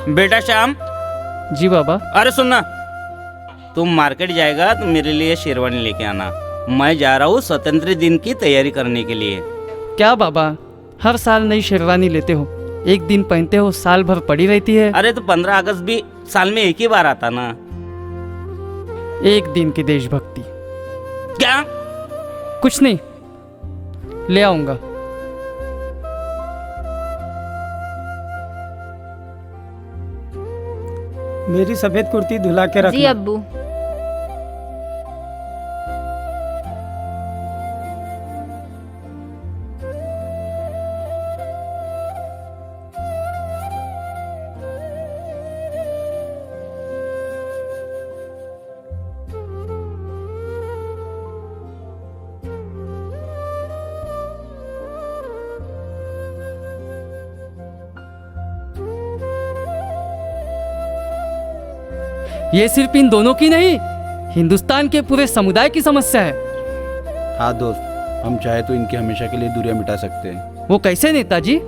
बेटा श्याम, जी बाबा। अरे सुनना, तुम मार्केट जाएगा तो मेरे लिए शेरवानी लेके आना। मैं जा रहा हूँ स्वतंत्र दिन की तैयारी करने के लिए। क्या बाबा, हर साल नई शेरवानी लेते हो, एक दिन पहनते हो, साल भर पड़ी रहती है। अरे तो 15 अगस्त भी साल में एक ही बार आता ना। एक दिन की देशभक्ति। क्या? कुछ नहीं, ले आऊंगा। मेरी सफेद कुर्ती धुला के जी रखना। अब्बू। ये सिर्फ इन दोनों की नहीं, हिंदुस्तान के पूरे समुदाय की समस्या है। हाँ दोस्त, हम चाहे तो इनकी हमेशा के लिए दूरियां मिटा सकते हैं। वो कैसे नेताजी?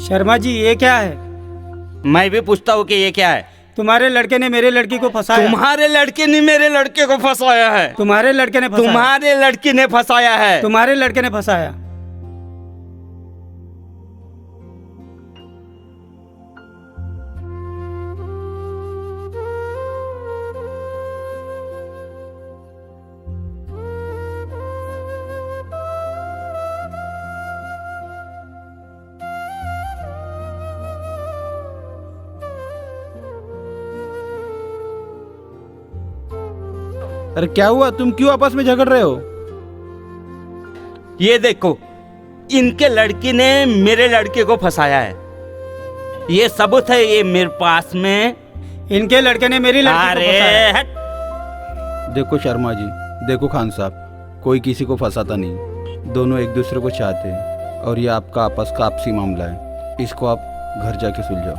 शर्मा जी, ये क्या है? मैं भी पूछता हूँ कि ये क्या है। तुम्हारे लड़के ने मेरे लड़की को फंसाया। तुम्हारे लड़के ने मेरे लड़के को फंसाया है। तुम्हारे लड़के ने फंसाया। तुम्हारे लड़की ने फंसाया है। तुम्हारे लड़के ने फंसाया। अरे क्या हुआ, तुम क्यों आपस में झगड़ रहे हो? ये देखो, इनके लड़की ने मेरे लड़के को फंसाया है। ये सबूत है ये मेरे पास में। इनके लड़के ने मेरी लड़की को अरे फंसाया। हट। देखो शर्मा जी, देखो खान साहब, कोई किसी को फंसाता नहीं, दोनों एक दूसरे को चाहते हैं और ये आपका आपस का आपसी मामला है। इसको आप घर जाके सुलझाओ।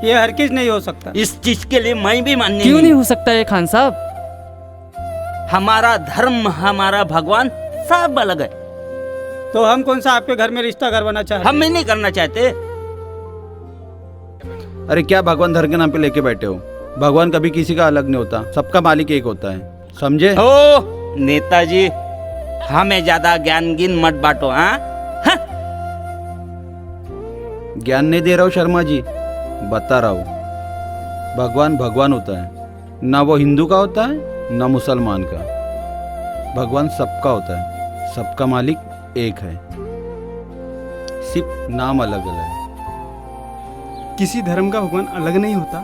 ये हर किस नहीं हो सकता। इस चीज के लिए मैं भी मान्य क्यों नहीं हो सकता ये खान साहब? हमारा धर्म, हमारा भगवान सब अलग है। तो हम कौन सा आपके घर में रिश्ता करवाना चाहते हम नहीं करना चाहते। अरे क्या भगवान धर्म के नाम पे लेके बैठे हो? भगवान कभी किसी का अलग नहीं होता, सबका मालिक एक होता है, समझे? ओ नेताजी, हमें ज्यादा ज्ञान गिन मत बांटो। हाँ, ज्ञान नहीं दे रहा हूँ शर्मा जी, बता रहा हूँ। भगवान भगवान होता है, ना वो हिंदू का होता है ना मुसलमान का। भगवान सबका होता है, सबका मालिक एक है, सिर्फ नाम अलग अलग है। किसी धर्म का भगवान अलग नहीं होता।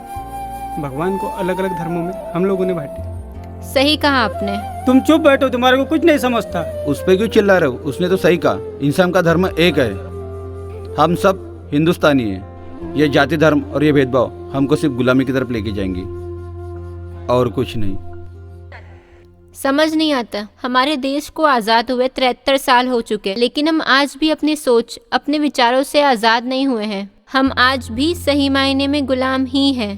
भगवान को अलग अलग धर्मों में हम लोगों ने बांटे। सही कहा आपने। तुम चुप बैठो, तुम्हारे को कुछ नहीं समझता। उस पे क्यों चिल्ला रहे हो? उसने तो सही कहा, इंसान का धर्म एक है, हम सब हिंदुस्तानी हैं। ये जाति धर्म और ये भेदभाव हमको सिर्फ गुलामी की तरफ लेके जाएंगे और कुछ नहीं। समझ नहीं आता, हमारे देश को आज़ाद हुए 73 साल हो चुके, लेकिन हम आज भी अपनी सोच, अपने विचारों से आज़ाद नहीं हुए हैं। हम आज भी सही मायने में गुलाम ही हैं।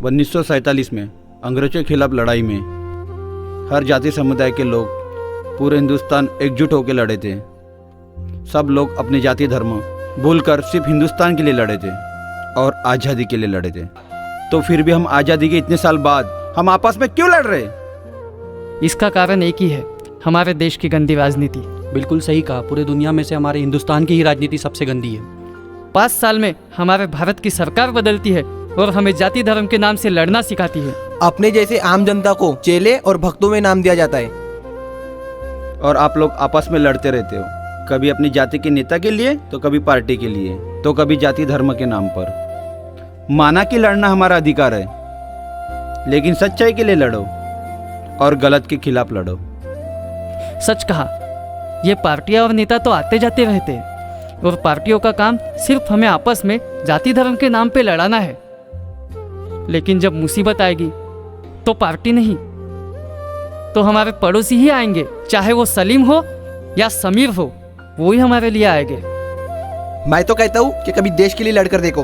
1947 में अंग्रेजों के खिलाफ लड़ाई में हर जाति समुदाय के लोग पूरे हिंदुस्तान एकजुट होकर लड़े थे। सब लोग अपने जाति धर्म भूलकर सिर्फ हिंदुस्तान के लिए लड़े थे और आज़ादी के लिए लड़े थे। तो फिर भी हम आज़ादी के इतने साल बाद हम आपस में क्यों लड़ रहे? इसका कारण एक ही है, हमारे देश की गंदी राजनीति। बिल्कुल सही कहा, पूरे दुनिया में से हमारे हिंदुस्तान की ही राजनीति सबसे गंदी है। 5 साल में हमारे भारत की सरकार बदलती है और हमें जाति धर्म के नाम से लड़ना सिखाती है। अपने जैसे आम जनता को चेले और भक्तों में नाम दिया जाता है। और आप लोग आपस में लड़ते रहते हो, कभी अपनी जाति के नेता के लिए तो कभी पार्टी के लिए, तो कभी जाति धर्म के नाम पर। माना कि लड़ना हमारा अधिकार है, लेकिन सच्चाई के लिए लड़ो और गलत के खिलाफ लड़ो। सच कहा, ये पार्टियां और नेता तो आते जाते रहते हैं और पार्टियों का काम सिर्फ हमें आपस में जाति धर्म के नाम पे लड़ाना है। लेकिन जब मुसीबत आएगी तो पार्टी नहीं तो हमारे पड़ोसी ही आएंगे, चाहे वो सलीम हो या समीर हो, वो ही हमारे लिए आएंगे। मैं तो कहता हूँ कि कभी देश के लिए लड़कर देखो।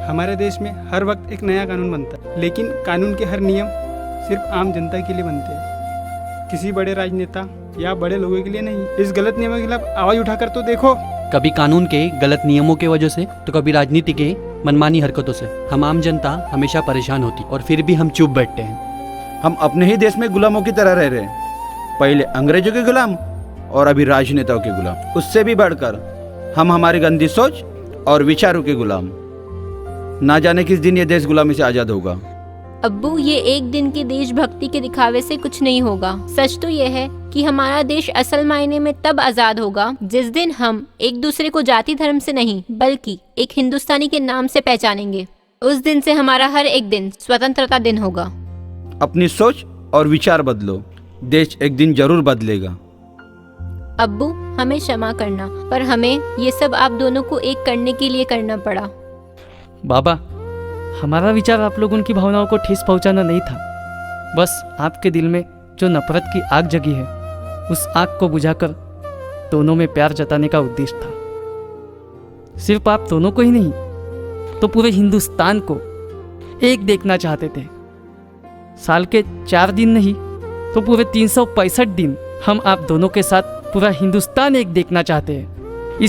हमारे देश में हर वक्त एक नया कानून बनता है, लेकिन कानून के हर नियम सिर्फ आम जनता के लिए बनते हैं, किसी बड़े राजनेता या बड़े लोगों के लिए नहीं। इस गलत नियमों के खिलाफ आवाज उठाकर तो देखो। कभी कानून के गलत नियमों की वजह से तो कभी राजनीति के मनमानी हरकतों से हम आम जनता हमेशा परेशान होती, और फिर भी हम चुप बैठते हैं। हम अपने ही देश में गुलामों की तरह रह रहे हैं, पहले अंग्रेजों के गुलाम और अभी राजनेताओं के गुलाम। उससे भी बढ़कर हम हमारी गंदी सोच और विचारों के गुलाम। ना जाने किस दिन ये देश गुलामी से आज़ाद होगा। अब्बू, ये एक दिन की देशभक्ति के दिखावे से कुछ नहीं होगा। सच तो ये है कि हमारा देश असल मायने में तब आजाद होगा जिस दिन हम एक दूसरे को जाति धर्म से नहीं बल्कि एक हिंदुस्तानी के नाम से पहचानेंगे। उस दिन से हमारा हर एक दिन स्वतंत्रता दिन होगा। अपनी सोच और विचार बदलो, देश एक दिन जरूर बदलेगा। अब्बू, हमें क्षमा करना, पर हमें ये सब आप दोनों को एक करने के लिए करना पड़ा। बाबा, हमारा विचार आप लोगों की भावनाओं को ठेस पहुंचाना नहीं था, बस आपके दिल में जो नफरत की आग जगी है उस आग को बुझाकर दोनों में प्यार जताने का उद्देश्य था। सिर्फ आप दोनों को ही नहीं तो पूरे हिंदुस्तान को एक देखना चाहते थे। साल के 4 दिन नहीं तो पूरे 365 दिन हम आप दोनों के साथ पूरा हिंदुस्तान एक देखना चाहते हैं।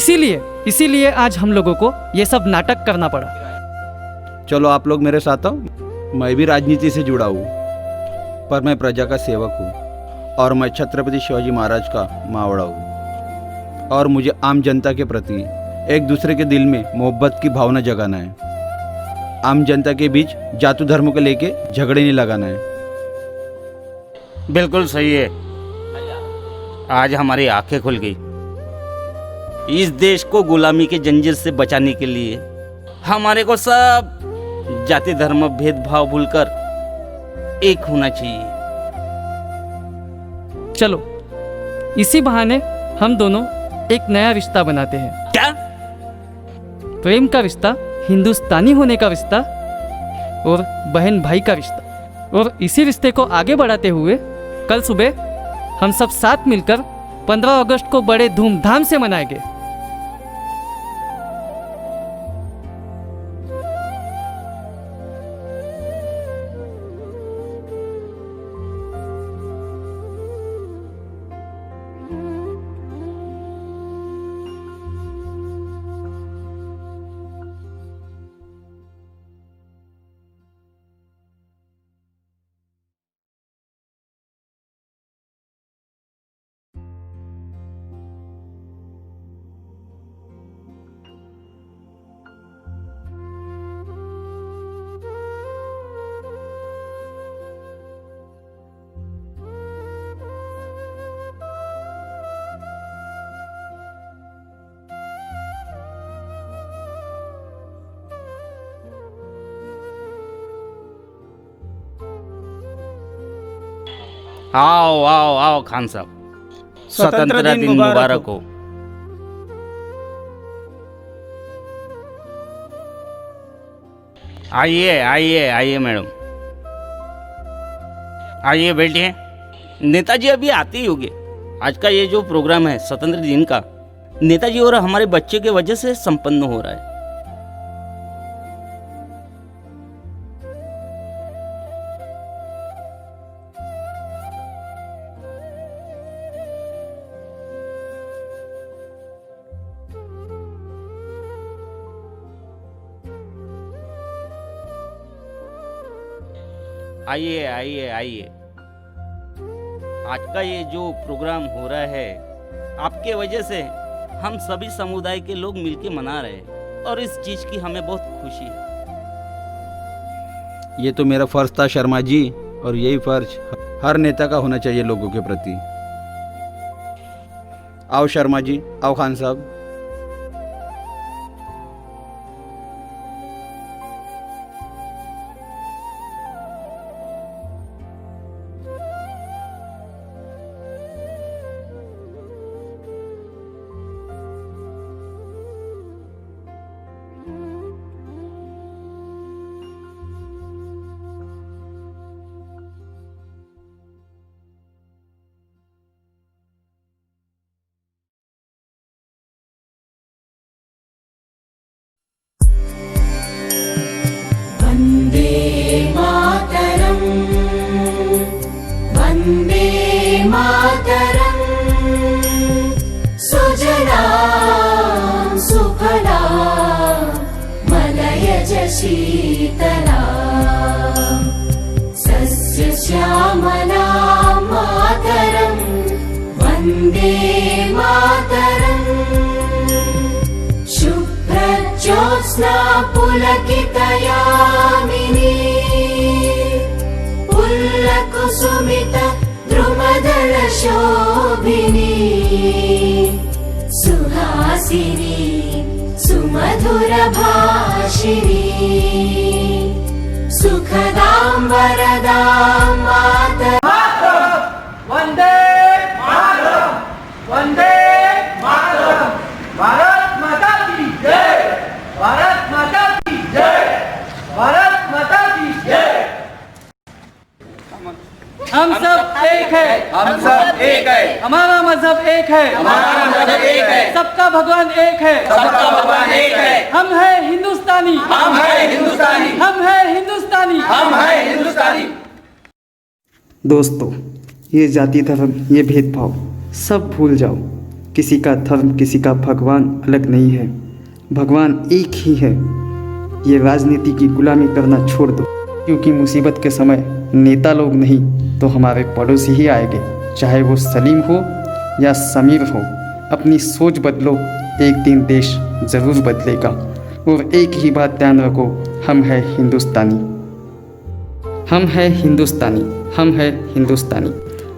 इसीलिए आज हम लोगों को ये सब नाटक करना पड़ा। चलो आप लोग मेरे साथ आओ। मैं भी राजनीति से जुड़ा हूँ, पर मैं प्रजा का सेवक हूँ और मैं छत्रपति शिवाजी महाराज का मावड़ा हूँ। और मुझे आम जनता के प्रति एक दूसरे के दिल में मोहब्बत की भावना जगाना है। आम जनता के बीच जाति धर्म को लेके झगड़े नहीं लगाना है। बिल्कुल सही है। आज हमारी आंखें खुल गई। इस देश को गुलामी के जंजीर से बचाने के लिए हमारे को सब जाति धर्म भेदभाव भूलकर एक होना चाहिए। चलो, इसी बहाने हम दोनों एक नया रिश्ता बनाते हैं। क्या? प्रेम का रिश्ता, हिंदुस्तानी होने का रिश्ता और बहन भाई का रिश्ता। और इसी रिश्ते को आगे बढ़ाते हुए कल सुबह हम सब साथ मिलकर 15 अगस्त को बड़े धूमधाम से मनाएंगे। आओ आओ आओ खान साहब, स्वतंत्रता दिन मुबारक हो। आइए आइए आइए मैडम, आइए बैठिए। नेताजी अभी आते ही होंगे। आज का ये जो प्रोग्राम है स्वतंत्र दिन का, नेताजी और हमारे बच्चे के वजह से संपन्न हो रहा है। आइए आइए आइए। आज का ये जो प्रोग्राम हो रहा है, आपके वजह से हम सभी समुदाय के लोग मिलके मना रहे हैं और इस चीज की हमें बहुत खुशी है। ये तो मेरा फर्ज था शर्मा जी, और यही फर्ज हर नेता का होना चाहिए लोगों के प्रति। आओ शर्मा जी, आओ खान साहब। वन्दे मातरम् सुजलां सुफलां मलयज शीतलां सस्यश्यामलां मातरं वन्दे मातरम् शुभ्रज्योत्स्ना पुलकितयामिनी पुल्लकुसुमित द्रुमदलशोभिनी सुहासिनी सुमधुरभाषिणी सुखदां वरदां मातरम् वन्दे मातरम् वन्दे मातरम् भारत माता की जय भारत माता की जय भारत माता की जय। हम सब एक है, हम सब एक है, हमारा मजहब एक है, हमारा मजहब एक है, सबका भगवान एक है, सबका भगवान एक है। हम है हिंदुस्तानी, हम है हिंदुस्तानी, हम है हिंदुस्तानी, हम है हिंदुस्तानी। दोस्तों, ये जाति धर्म, ये भेदभाव सब भूल जाओ। किसी का धर्म, किसी का भगवान अलग नहीं है, भगवान एक ही है। ये राजनीति की गुलामी करना छोड़ दो, क्योंकि मुसीबत के समय नेता लोग नहीं तो हमारे पड़ोसी ही आएंगे, चाहे वो सलीम हो या समीर हो। अपनी सोच बदलो, एक दिन देश ज़रूर बदलेगा। और एक ही बात ध्यान रखो, हम हैं हिंदुस्तानी, हम हैं हिंदुस्तानी, हम हैं हिंदुस्तानी।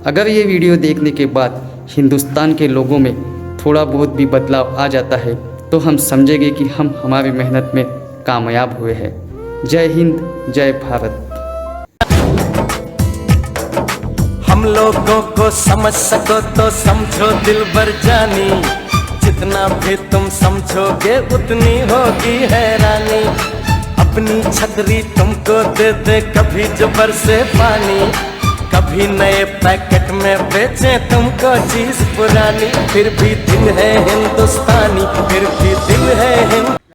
अगर ये वीडियो देखने के बाद हिंदुस्तान के लोगों में थोड़ा बहुत भी बदलाव आ जाता है तो हम समझेंगे कि हम हमारी मेहनत में कामयाब हुए हैं। जय हिंद, जय भारत। हम लोगों को समझ सको तो समझो दिलबर जानी, जितना भी तुम समझोगे उतनी होगी हैरानी। अपनी छतरी तुमको दे दे कभी जो बरसे पानी, कभी नए पैकेट में बेचे तुमको चीज पुरानी। फिर भी दिन है हिंदुस्तानी, फिर भी